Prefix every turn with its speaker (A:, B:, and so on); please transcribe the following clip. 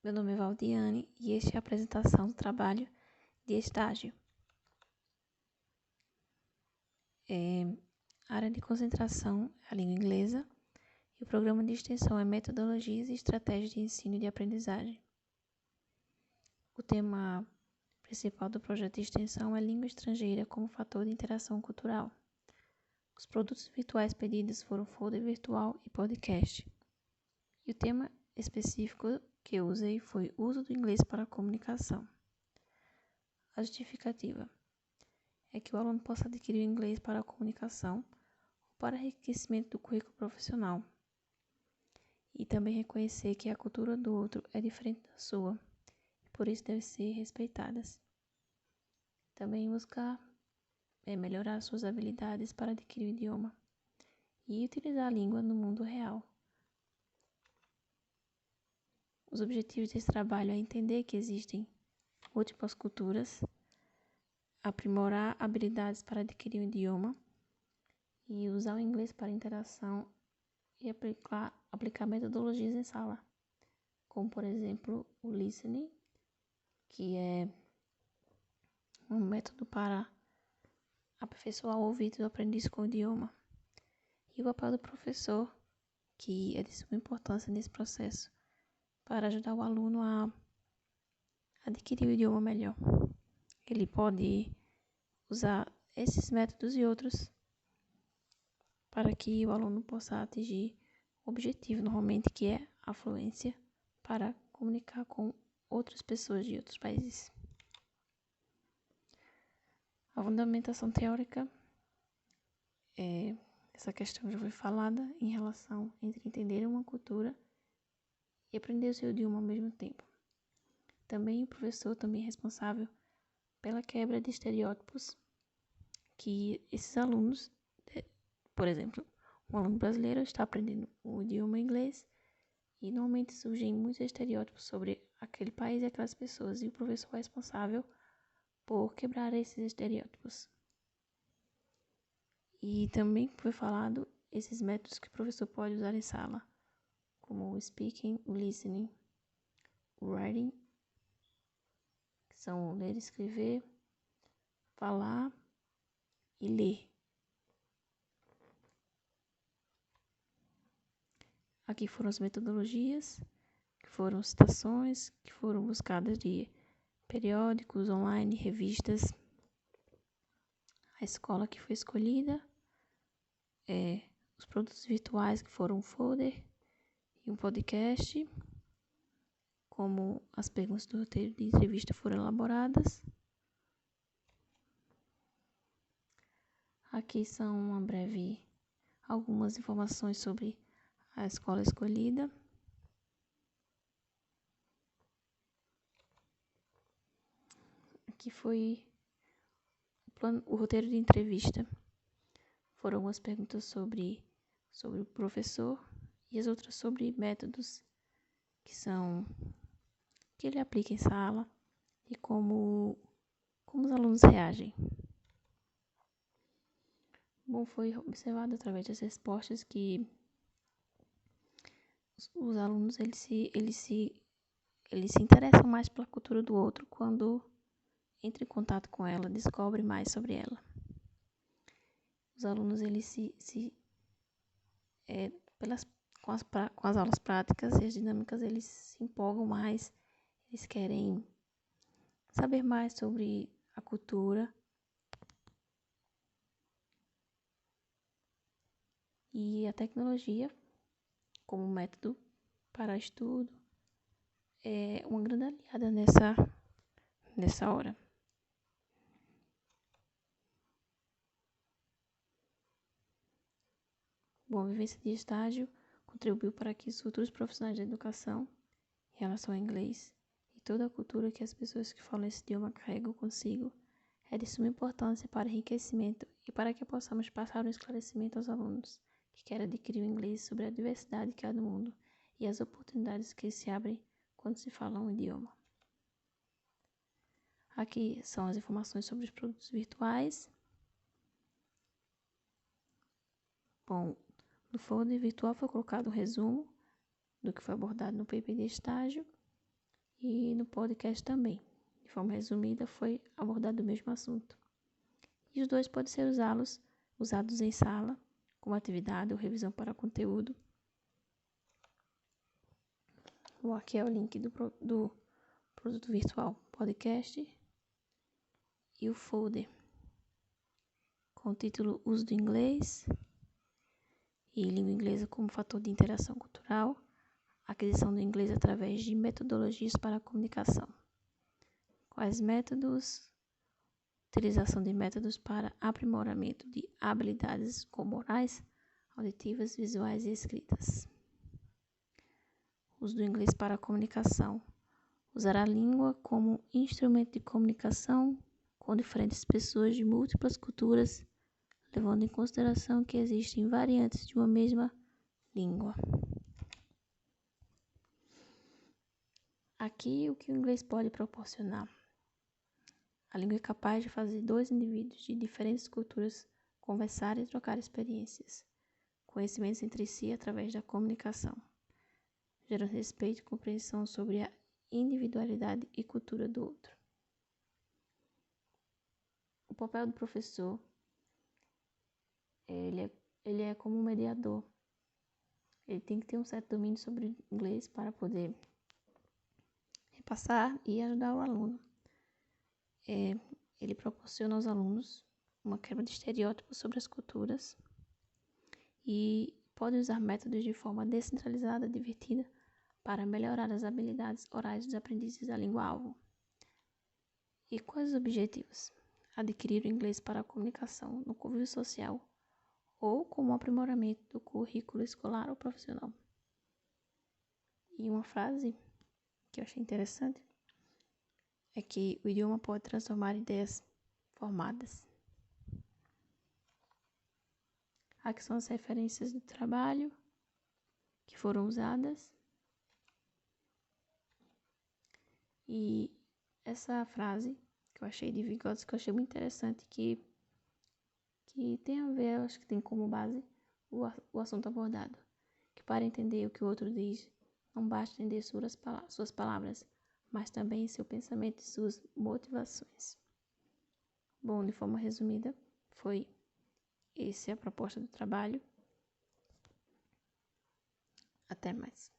A: Meu nome é Valdiane e esta é a apresentação do trabalho de estágio. A área de concentração é a língua inglesa e o programa de extensão é metodologias e estratégias de ensino e de aprendizagem. O tema principal do projeto de extensão é língua estrangeira como fator de interação cultural. Os produtos virtuais pedidos foram folder virtual e podcast. E o tema específico que eu usei foi uso do inglês para a comunicação. A justificativa é que o aluno possa adquirir o inglês para a comunicação ou para enriquecimento do currículo profissional. E também reconhecer que a cultura do outro é diferente da sua, e por isso devem ser respeitadas. Também buscar melhorar suas habilidades para adquirir o idioma e utilizar a língua no mundo real. Os objetivos desse trabalho é entender que existem múltiplas culturas, aprimorar habilidades para adquirir o idioma e usar o inglês para interação e aplicar metodologias em sala, como por exemplo o listening, que é um método para aperfeiçoar o ouvido do aprendiz com o idioma, e o papel do professor, que é de suma importância nesse processo, para ajudar o aluno a adquirir o idioma melhor. Ele pode usar esses métodos e outros para que o aluno possa atingir o objetivo, normalmente, que é a fluência para comunicar com outras pessoas de outros países. A fundamentação teórica, essa questão já foi falada em relação entre entender uma cultura e aprender o seu idioma ao mesmo tempo. Também o professor também é responsável pela quebra de estereótipos que esses alunos, por exemplo, um aluno brasileiro está aprendendo o idioma inglês e normalmente surgem muitos estereótipos sobre aquele país e aquelas pessoas, e o professor é responsável por quebrar esses estereótipos. E também foi falado esses métodos que o professor pode usar em sala, como o speaking, o listening, o writing, que são ler, escrever, falar e ler. Aqui foram as metodologias, que foram citações, que foram buscadas de periódicos, online, revistas. A escola que foi escolhida, os produtos virtuais que foram um folder e um podcast, como as perguntas do roteiro de entrevista foram elaboradas. Aqui são algumas informações sobre a escola escolhida. Aqui foi o roteiro de entrevista. Foram algumas perguntas sobre o professor e as outras sobre métodos que ele aplica em sala e como os alunos reagem. Bom, foi observado através das respostas que os alunos eles se interessam mais pela cultura do outro quando entram em contato com ela, descobrem mais sobre ela. Os alunos eles com as aulas práticas e as dinâmicas eles se empolgam mais, eles querem saber mais sobre a cultura. E a tecnologia, como método para estudo, é uma grande aliada nessa hora. Bom, a vivência de estágio contribuiu para que os futuros profissionais da educação, em relação ao inglês e toda a cultura que as pessoas que falam esse idioma carregam consigo, é de suma importância para enriquecimento e para que possamos passar um esclarecimento aos alunos que querem adquirir o inglês sobre a diversidade que há no mundo e as oportunidades que se abrem quando se fala um idioma. Aqui são as informações sobre os produtos virtuais. Bom, no folder virtual foi colocado um resumo do que foi abordado no paper de estágio e no podcast também. De forma resumida, foi abordado o mesmo assunto. E os dois podem ser usados em sala, como atividade ou revisão para conteúdo. Aqui é o link do produto virtual podcast e o folder com o título Uso do Inglês e Língua Inglesa como fator de interação cultural, aquisição do inglês através de metodologias para a comunicação. Quais métodos? Utilização de métodos para aprimoramento de habilidades corporais, auditivas, visuais e escritas. Uso do inglês para a comunicação. Usar a língua como instrumento de comunicação com diferentes pessoas de múltiplas culturas, levando em consideração que existem variantes de uma mesma língua. Aqui, o que o inglês pode proporcionar? A língua é capaz de fazer dois indivíduos de diferentes culturas conversar e trocar experiências, conhecimentos entre si através da comunicação, gerando respeito e compreensão sobre a individualidade e cultura do outro. O papel do professor, ele é como um mediador. Ele tem que ter um certo domínio sobre inglês para poder repassar e ajudar o aluno. Ele proporciona aos alunos uma quebra de estereótipos sobre as culturas e pode usar métodos de forma descentralizada, divertida, para melhorar as habilidades orais dos aprendizes da língua-alvo. E quais os objetivos? Adquirir o inglês para a comunicação no convívio social ou como aprimoramento do currículo escolar ou profissional. E uma frase que eu achei interessante é que o idioma pode transformar ideias formadas. Aqui são as referências do trabalho que foram usadas. E essa frase que eu achei de Vygotsky, que eu achei muito interessante, que tem a ver, acho que tem como base o assunto abordado. Que para entender o que o outro diz, não basta entender suas palavras, mas também seu pensamento e suas motivações. Bom, de forma resumida, foi essa a proposta do trabalho. Até mais.